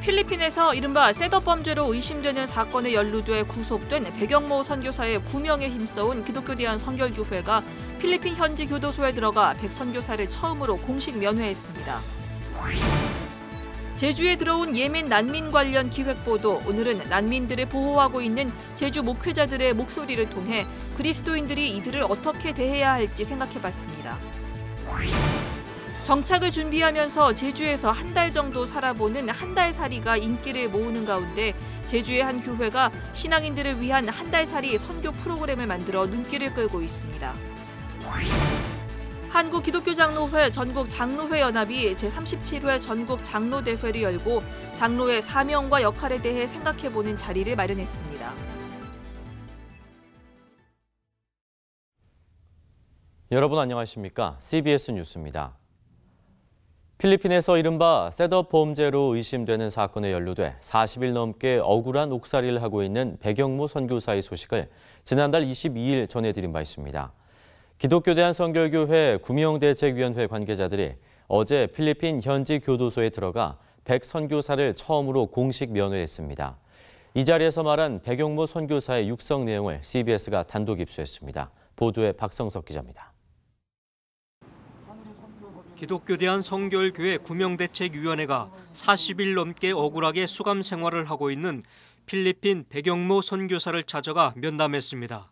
필리핀에서 이른바 셋업 범죄로 의심되는 사건에 연루돼 구속된 백영모 선교사의 구명에 힘써온 기독교 대한 성결교회가 필리핀 현지 교도소에 들어가 백 선교사를 처음으로 공식 면회했습니다. 제주에 들어온 예멘 난민 관련 기획보도, 오늘은 난민들을 보호하고 있는 제주 목회자들의 목소리를 통해 그리스도인들이 이들을 어떻게 대해야 할지 생각해봤습니다. 정착을 준비하면서 제주에서 한 달 정도 살아보는 한 달살이가 인기를 모으는 가운데 제주의 한 교회가 신앙인들을 위한 한 달살이 선교 프로그램을 만들어 눈길을 끌고 있습니다. 한국기독교장로회 전국장로회연합이 제37회 전국장로대회를 열고 장로의 사명과 역할에 대해 생각해보는 자리를 마련했습니다. 여러분 안녕하십니까? CBS 뉴스입니다. 필리핀에서 이른바 셋업 범죄로 의심되는 사건에 연루돼 40일 넘게 억울한 옥살이를 하고 있는 백영모 선교사의 소식을 지난달 22일 전해드린 바 있습니다. 기독교 대한성결교회 구명대책위원회 관계자들이 어제 필리핀 현지 교도소에 들어가 백 선교사를 처음으로 공식 면회했습니다. 이 자리에서 말한 백영모 선교사의 육성 내용을 CBS가 단독 입수했습니다. 보도에 박성석 기자입니다. 기독교 대한성결교회 구명대책위원회가 40일 넘게 억울하게 수감 생활을 하고 있는 필리핀 백영모 선교사를 찾아가 면담했습니다.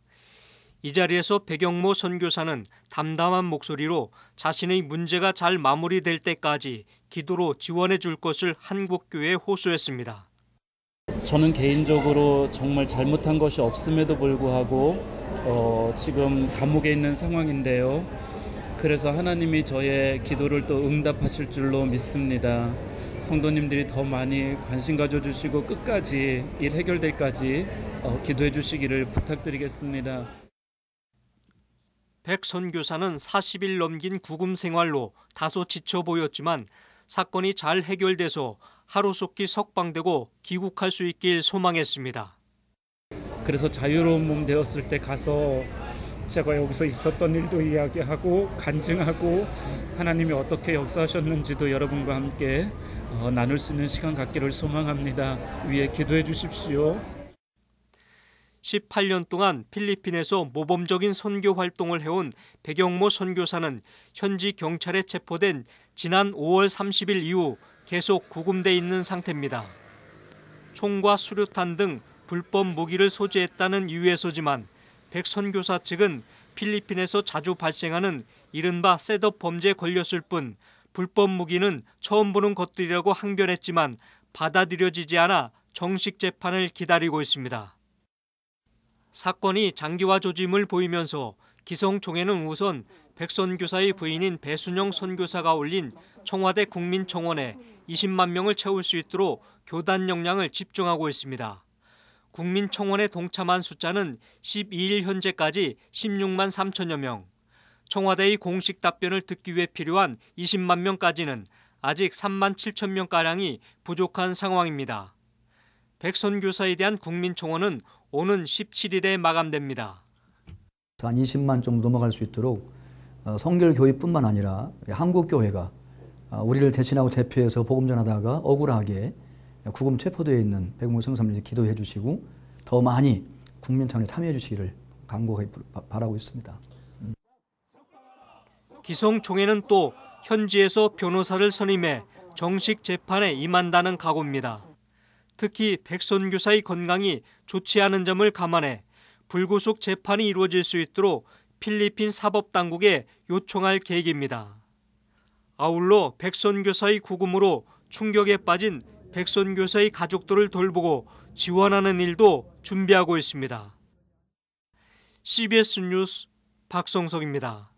이 자리에서 백영모 선교사는 담담한 목소리로 자신의 문제가 잘 마무리될 때까지 기도로 지원해 줄 것을 한국교회에 호소했습니다. 저는 개인적으로 정말 잘못한 것이 없음에도 불구하고 지금 감옥에 있는 상황인데요. 그래서 하나님이 저의 기도를 또 응답하실 줄로 믿습니다. 성도님들이 더 많이 관심 가져주시고 끝까지 일 해결될 때까지 기도해 주시기를 부탁드리겠습니다. 백 선교사는 40일 넘긴 구금 생활로 다소 지쳐 보였지만 사건이 잘 해결돼서 하루속히 석방되고 귀국할 수 있길 소망했습니다. 그래서 자유로운 몸 되었을 때 가서 제가 여기서 있었던 일도 이야기하고 간증하고 하나님이 어떻게 역사하셨는지도 여러분과 함께 나눌 수 있는 시간 갖기를 소망합니다. 위에 기도해 주십시오. 18년 동안 필리핀에서 모범적인 선교 활동을 해온 백영모 선교사는 현지 경찰에 체포된 지난 5월 30일 이후 계속 구금돼 있는 상태입니다. 총과 수류탄 등 불법 무기를 소지했다는 이유에서지만 백 선교사 측은 필리핀에서 자주 발생하는 이른바 셋업 범죄에 걸렸을 뿐 불법 무기는 처음 보는 것들이라고 항변했지만 받아들여지지 않아 정식 재판을 기다리고 있습니다. 사건이 장기화 조짐을 보이면서 기성총회는 우선 백 선교사의 부인인 배순영 선교사가 올린 청와대 국민청원에 20만 명을 채울 수 있도록 교단 역량을 집중하고 있습니다. 국민청원에 동참한 숫자는 12일 현재까지 16만 3천여 명. 청와대의 공식 답변을 듣기 위해 필요한 20만 명까지는 아직 3만 7천 명가량이 부족한 상황입니다. 백 선교사에 대한 국민청원은 오는 17일에 마감됩니다. 한 20만 정도 넘어갈 수 있도록 성결교회뿐만 아니라 한국교회가 우리를 대신하고 대표해서 복음 전하다가 억울하게 구금 체포되어 있는 백영모 선교사님들 기도해 주시고 더 많이 국민 차원에 참여해 주시기를 간곡하게 바라고 있습니다. 기성총회는 또 현지에서 변호사를 선임해 정식 재판에 임한다는 각오입니다. 특히 백 선교사의 건강이 좋지 않은 점을 감안해 불구속 재판이 이루어질 수 있도록 필리핀 사법당국에 요청할 계획입니다. 아울러 백 선교사의 구금으로 충격에 빠진 백 선교사의 가족들을 돌보고 지원하는 일도 준비하고 있습니다. CBS 뉴스 박성석입니다.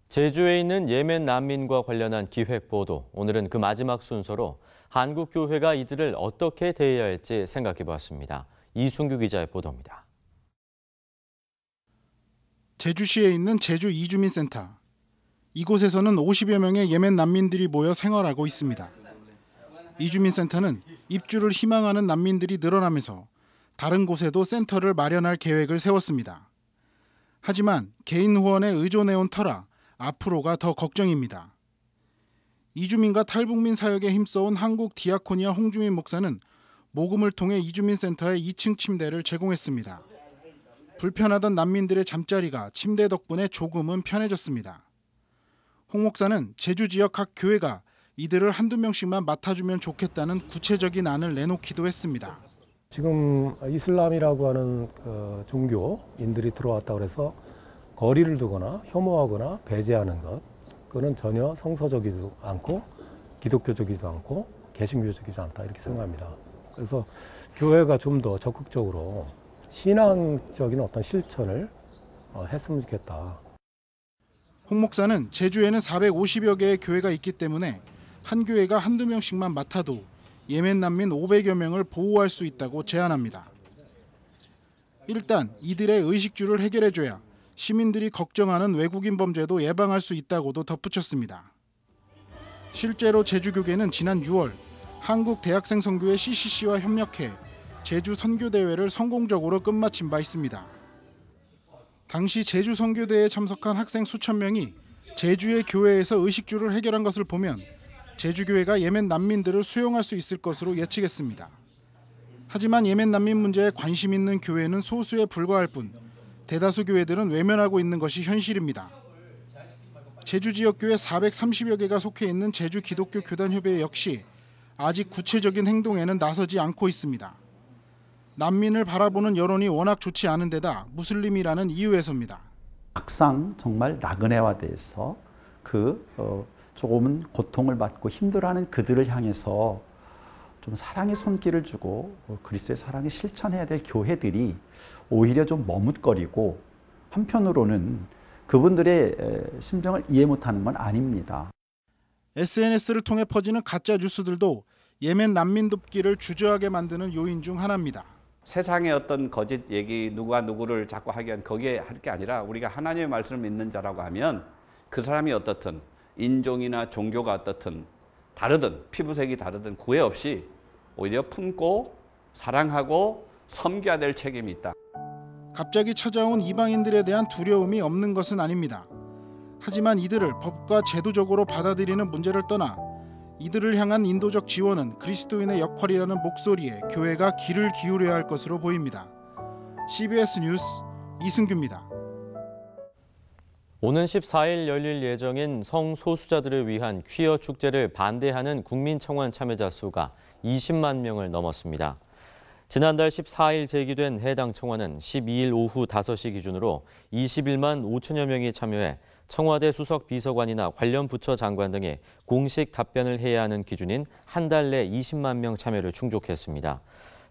제주에 있는 예멘 난민과 관련한 기획 보도, 오늘은 그 마지막 순서로 한국교회가 이들을 어떻게 대해야 할지 생각해 보았습니다. 이순규 기자의 보도입니다. 제주시에 있는 제주 이주민센터. 이곳에서는 50여 명의 예멘 난민들이 모여 생활하고 있습니다. 이주민센터는 입주를 희망하는 난민들이 늘어나면서 다른 곳에도 센터를 마련할 계획을 세웠습니다. 하지만 개인 후원에 의존해온 터라 앞으로가 더 걱정입니다. 이주민과 탈북민 사역에 힘써온 한국 디아코니아 홍주민 목사는 모금을 통해 이주민 센터에 2층 침대를 제공했습니다. 불편하던 난민들의 잠자리가 침대 덕분에 조금은 편해졌습니다. 홍 목사는 제주 지역 각 교회가 이들을 한두 명씩만 맡아주면 좋겠다는 구체적인 안을 내놓기도 했습니다. 지금 이슬람이라고 하는 종교인들이 들어왔다고 해서 거리를 두거나 혐오하거나 배제하는 것, 그거는 전혀 성서적이지 않고 기독교적이지 않고 개신교적이지 않다 이렇게 생각합니다. 그래서 교회가 좀 더 적극적으로 신앙적인 어떤 실천을 했으면 좋겠다. 홍 목사는 제주에는 450여 개의 교회가 있기 때문에 한 교회가 한두 명씩만 맡아도 예멘 난민 500여 명을 보호할 수 있다고 제안합니다. 일단 이들의 의식주를 해결해줘야 시민들이 걱정하는 외국인 범죄도 예방할 수 있다고도 덧붙였습니다. 실제로 제주교계는 지난 6월 한국 대학생 선교회 CCC와 협력해 제주 선교대회를 성공적으로 끝마친 바 있습니다. 당시 제주 선교대회에 참석한 학생 수천 명이 제주의 교회에서 의식주를 해결한 것을 보면 제주교회가 예멘 난민들을 수용할 수 있을 것으로 예측했습니다. 하지만 예멘 난민 문제에 관심 있는 교회는 소수에 불과할 뿐 대다수 교회들은 외면하고 있는 것이 현실입니다. 제주 지역 교회 430여 개가 속해 있는 제주 기독교 교단협의회 역시 아직 구체적인 행동에는 나서지 않고 있습니다. 난민을 바라보는 여론이 워낙 좋지 않은 데다 무슬림이라는 이유에서입니다. 막상 정말 나그네화돼서 조금은 고통을 받고 힘들어하는 그들을 향해서 좀 사랑의 손길을 주고 그리스도의 사랑을 실천해야 될 교회들이 오히려 좀 머뭇거리고 한편으로는 그분들의 심정을 이해 못하는 건 아닙니다. SNS를 통해 퍼지는 가짜 뉴스들도 예멘 난민 돕기를 주저하게 만드는 요인 중 하나입니다. 세상의 어떤 거짓 얘기 누가 누구를 자꾸 하게 한 거기에 할 게 아니라 우리가 하나님의 말씀을 믿는 자라고 하면 그 사람이 어떻든 인종이나 종교가 어떻든 다르든 피부색이 다르든 구애 없이 오히려 품고 사랑하고 섬겨야 될 책임이 있다. 갑자기 찾아온 이방인들에 대한 두려움이 없는 것은 아닙니다. 하지만 이들을 법과 제도적으로 받아들이는 문제를 떠나 이들을 향한 인도적 지원은 그리스도인의 역할이라는 목소리에 교회가 귀를 기울여야 할 것으로 보입니다. CBS 뉴스 이승규입니다. 오는 14일 열릴 예정인 성소수자들을 위한 퀴어 축제를 반대하는 국민청원 참여자 수가 20만 명을 넘었습니다. 지난달 14일 제기된 해당 청원은 12일 오후 5시 기준으로 21만 5천여 명이 참여해 청와대 수석 비서관이나 관련 부처 장관 등이 공식 답변을 해야 하는 기준인 한 달 내 20만 명 참여를 충족했습니다.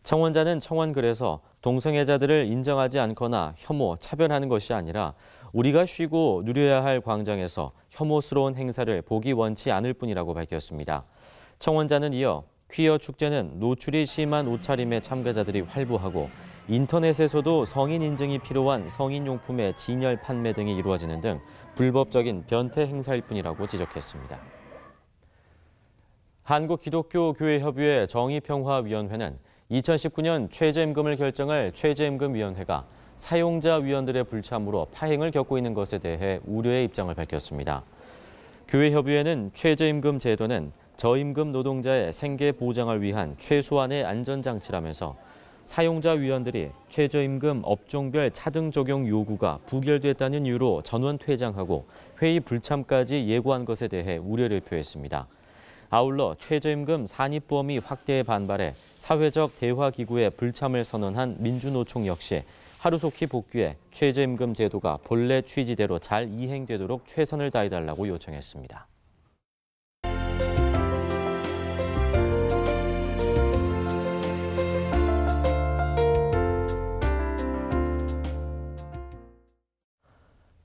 청원자는 청원글에서 동성애자들을 인정하지 않거나 혐오, 차별하는 것이 아니라 우리가 쉬고 누려야 할 광장에서 혐오스러운 행사를 보기 원치 않을 뿐이라고 밝혔습니다. 청원자는 이어 퀴어 축제는 노출이 심한 옷차림의 참가자들이 활보하고 인터넷에서도 성인 인증이 필요한 성인용품의 진열 판매 등이 이루어지는 등 불법적인 변태 행사일 뿐이라고 지적했습니다. 한국기독교교회협의회 정의평화위원회는 2019년 최저임금을 결정할 최저임금위원회가 사용자 위원들의 불참으로 파행을 겪고 있는 것에 대해 우려의 입장을 밝혔습니다. 교회협의회는 최저임금 제도는 저임금 노동자의 생계 보장을 위한 최소한의 안전장치라면서 사용자 위원들이 최저임금 업종별 차등 적용 요구가 부결됐다는 이유로 전원 퇴장하고 회의 불참까지 예고한 것에 대해 우려를 표했습니다. 아울러 최저임금 산입 범위 확대에 반발해 사회적 대화기구의 불참을 선언한 민주노총 역시 하루속히 복귀해 최저임금 제도가 본래 취지대로 잘 이행되도록 최선을 다해달라고 요청했습니다.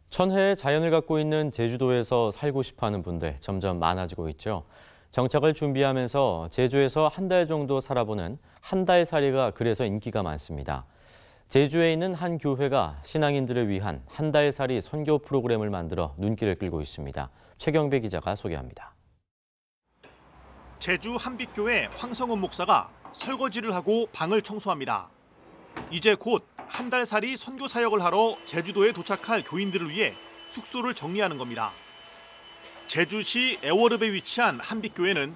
천혜의 자연을 갖고 있는 제주도에서 살고 싶어하는 분들 점점 많아지고 있죠. 정착을 준비하면서 제주에서 한 달 정도 살아보는 한 달살이가 그래서 인기가 많습니다. 제주에 있는 한 교회가 신앙인들을 위한 한 달살이 선교 프로그램을 만들어 눈길을 끌고 있습니다. 최경배 기자가 소개합니다. 제주 한빛교회 황성훈 목사가 설거지를 하고 방을 청소합니다. 이제 곧 한 달 살이 선교 사역을 하러 제주도에 도착할 교인들을 위해 숙소를 정리하는 겁니다. 제주시 애월읍에 위치한 한빛교회는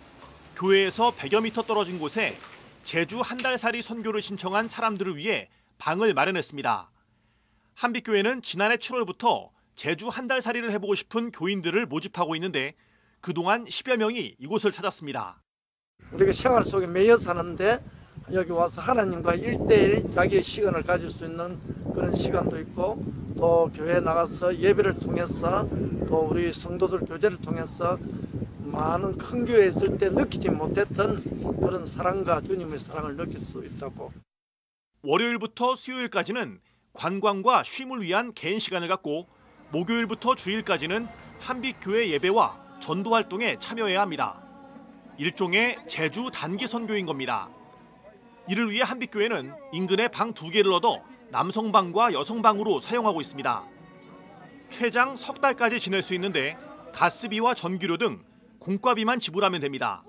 교회에서 100여 미터 떨어진 곳에 제주 한 달 살이 선교를 신청한 사람들을 위해 방을 마련했습니다. 한빛교회는 지난해 7월부터 제주 한 달 살이를 해보고 싶은 교인들을 모집하고 있는데 그동안 10여 명이 이곳을 찾았습니다. 우리가 생활 속에 매여 사는데 여기 와서 하나님과 1대1 자기의 시간을 가질 수 있는 그런 시간도 있고 또 교회에 나가서 예배를 통해서 또 우리 성도들 교제를 통해서 많은 큰 교회에 있을 때 느끼지 못했던 그런 사랑과 주님의 사랑을 느낄 수 있다고. 월요일부터 수요일까지는 관광과 쉼을 위한 개인 시간을 갖고 목요일부터 주일까지는 한빛교회 예배와 전도 활동에 참여해야 합니다. 일종의 제주 단기 선교인 겁니다. 이를 위해 한빛교회는 인근에 방 2개를 얻어 남성방과 여성방으로 사용하고 있습니다. 최장 석 달까지 지낼 수 있는데 가스비와 전기료 등 공과비만 지불하면 됩니다.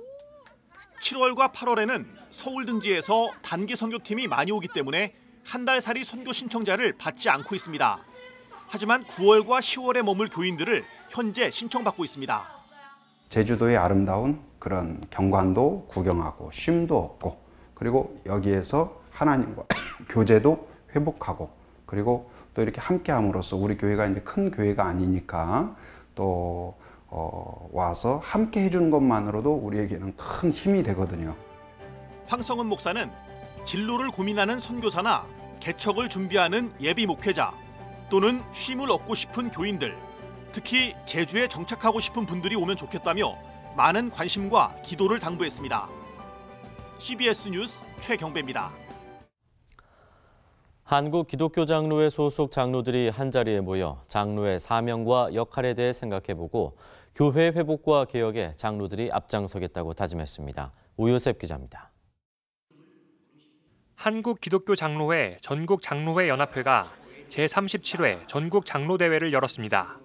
7월과 8월에는 서울 등지에서 단기 선교팀이 많이 오기 때문에 한 달 살이 선교 신청자를 받지 않고 있습니다. 하지만 9월과 10월에 머물 교인들을 현재 신청받고 있습니다. 제주도의 아름다운 그런 경관도 구경하고 쉼도 얻고 그리고 여기에서 하나님과 교제도 회복하고 그리고 또 이렇게 함께함으로써 우리 교회가 이제 큰 교회가 아니니까 또 와서 함께 해주는 것만으로도 우리에게는 큰 힘이 되거든요. 황성은 목사는 진로를 고민하는 선교사나 개척을 준비하는 예비 목회자 또는 쉼을 얻고 싶은 교인들, 특히 제주에 정착하고 싶은 분들이 오면 좋겠다며 많은 관심과 기도를 당부했습니다. CBS 뉴스 최경배입니다. 한국 기독교 장로회 소속 장로들이 한자리에 모여 장로의 사명과 역할에 대해 생각해보고 교회 회복과 개혁에 장로들이 앞장서겠다고 다짐했습니다. 오요셉 기자입니다. 한국 기독교 장로회 전국 장로회 연합회가 제37회 전국 장로대회를 열었습니다.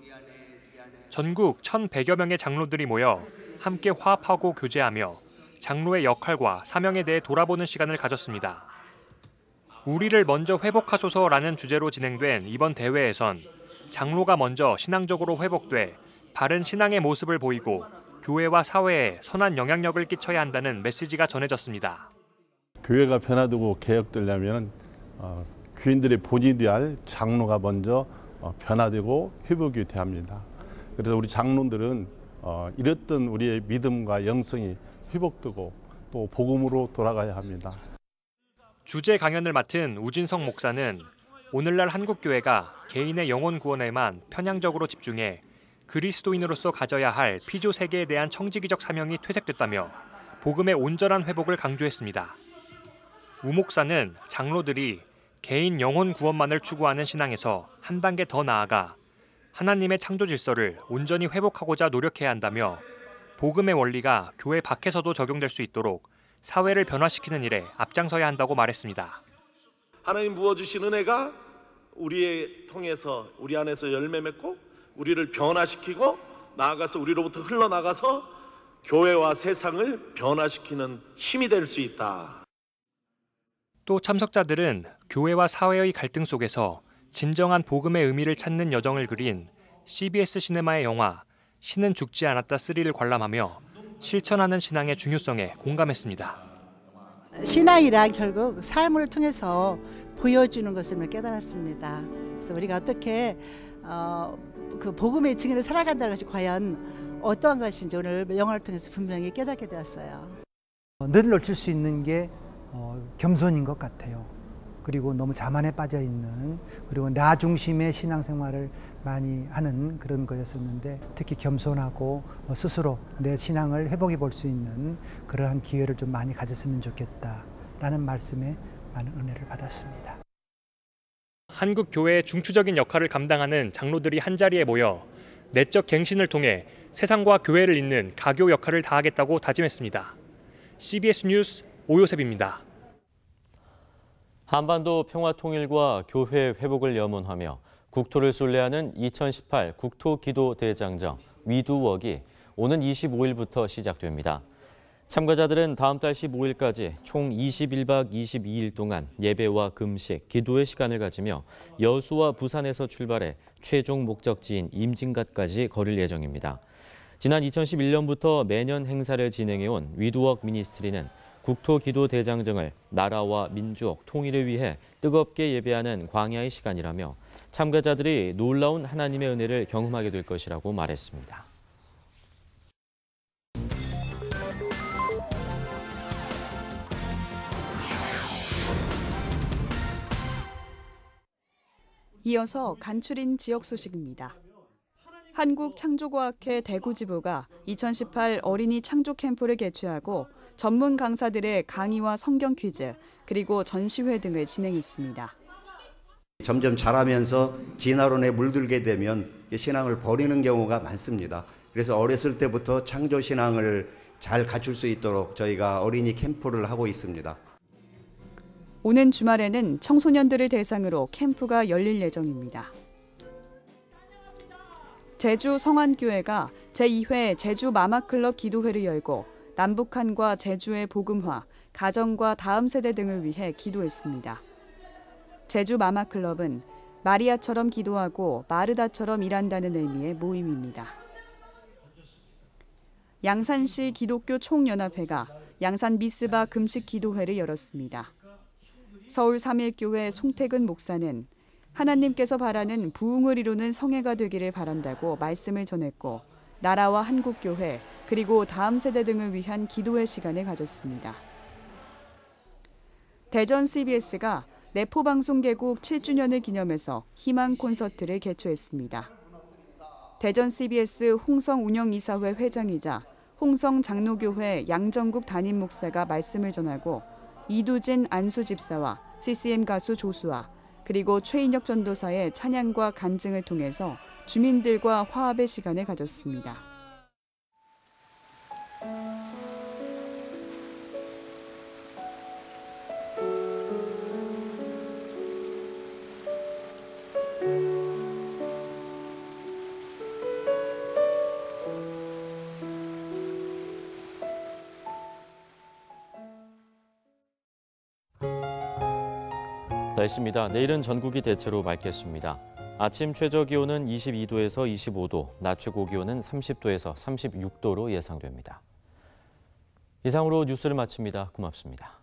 전국 1,100여 명의 장로들이 모여 함께 화합하고 교제하며 장로의 역할과 사명에 대해 돌아보는 시간을 가졌습니다. 우리를 먼저 회복하소서라는 주제로 진행된 이번 대회에선 장로가 먼저 신앙적으로 회복돼 바른 신앙의 모습을 보이고 교회와 사회에 선한 영향력을 끼쳐야 한다는 메시지가 전해졌습니다. 교회가 변화되고 개혁되려면 교인들의 본이 할 장로가 먼저 변화되고 회복이 돼야 합니다. 그래서 우리 장로들은 잃었던 우리의 믿음과 영성이 회복되고 또 복음으로 돌아가야 합니다. 주제 강연을 맡은 우진성 목사는 오늘날 한국교회가 개인의 영혼 구원에만 편향적으로 집중해 그리스도인으로서 가져야 할 피조 세계에 대한 청지기적 사명이 퇴색됐다며 복음의 온전한 회복을 강조했습니다. 우 목사는 장로들이 개인 영혼 구원만을 추구하는 신앙에서 한 단계 더 나아가 하나님의 창조 질서를 온전히 회복하고자 노력해야 한다며 복음의 원리가 교회 밖에서도 적용될 수 있도록 사회를 변화시키는 일에 앞장서야 한다고 말했습니다. 하나님 부어주신 은혜가 우리에 통해서 우리 안에서 열매 맺고 우리를 변화시키고 나아가서 우리로부터 흘러나가서 교회와 세상을 변화시키는 힘이 될 수 있다. 또 참석자들은 교회와 사회의 갈등 속에서 진정한 복음의 의미를 찾는 여정을 그린 CBS 시네마의 영화 신은 죽지 않았다 3를 관람하며 실천하는 신앙의 중요성에 공감했습니다. 신앙이란 결국 삶을 통해서 보여주는 것임을 깨달았습니다. 그래서 우리가 어떻게 그 복음의 증인을 살아간다는 것이 과연 어떠한 것인지 오늘 영화를 통해서 분명히 깨닫게 되었어요. 늘 놓칠 수 있는 게 겸손인 것 같아요. 그리고 너무 자만에 빠져 있는 그리고 나 중심의 신앙생활을 많이 하는 그런 거였었는데 특히 겸손하고 스스로 내 신앙을 회복해 볼 수 있는 그러한 기회를 좀 많이 가졌으면 좋겠다라는 말씀에 많은 은혜를 받았습니다. 한국 교회의 중추적인 역할을 감당하는 장로들이 한자리에 모여 내적 갱신을 통해 세상과 교회를 잇는 가교 역할을 다하겠다고 다짐했습니다. CBS 뉴스 오요셉입니다. 한반도 평화 통일과 교회 회복을 염원하며 국토를 순례하는 2018 국토기도 대장정 위두웍이 오는 25일부터 시작됩니다. 참가자들은 다음 달 15일까지 총 21박 22일 동안 예배와 금식, 기도의 시간을 가지며 여수와 부산에서 출발해 최종 목적지인 임진갓까지 거릴 예정입니다. 지난 2011년부터 매년 행사를 진행해온 위드워크 미니스트리는 국토기도대장 등을 나라와 민족, 통일을 위해 뜨겁게 예배하는 광야의 시간이라며 참가자들이 놀라운 하나님의 은혜를 경험하게 될 것이라고 말했습니다. 이어서 간추린 지역 소식입니다. 한국창조과학회 대구지부가 2018 어린이 창조 캠프를 개최하고 전문 강사들의 강의와 성경 퀴즈, 그리고 전시회 등을 진행했습니다. 점점 자라면서 진화론에 물들게 되면 신앙을 버리는 경우가 많습니다. 그래서 어렸을 때부터 창조신앙을 잘 갖출 수 있도록 저희가 어린이 캠프를 하고 있습니다. 오는 주말에는 청소년들을 대상으로 캠프가 열릴 예정입니다. 제주 성안교회가 제2회 제주 마마클럽 기도회를 열고 남북한과 제주의 복음화, 가정과 다음 세대 등을 위해 기도했습니다. 제주 마마클럽은 마리아처럼 기도하고 마르다처럼 일한다는 의미의 모임입니다. 양산시 기독교 총연합회가 양산 미스바 금식 기도회를 열었습니다. 서울 삼일교회 송태근 목사는 하나님께서 바라는 부흥을 이루는 성회가 되기를 바란다고 말씀을 전했고, 나라와 한국교회 그리고 다음 세대 등을 위한 기도의 시간을 가졌습니다. 대전 CBS가 내포방송 개국 7주년을 기념해서 희망 콘서트를 개최했습니다. 대전 CBS 홍성 운영이사회 회장이자 홍성 장로교회 양정국 담임 목사가 말씀을 전하고, 이두진 안수 집사와 CCM 가수 조수아, 그리고 최인혁 전도사의 찬양과 간증을 통해서 주민들과 화합의 시간을 가졌습니다. 날씨입니다. 내일은 전국이 대체로 맑겠습니다. 아침 최저 기온은 22도에서 25도, 낮 최고 기온은 30도에서 36도로 예상됩니다. 이상으로 뉴스를 마칩니다. 고맙습니다.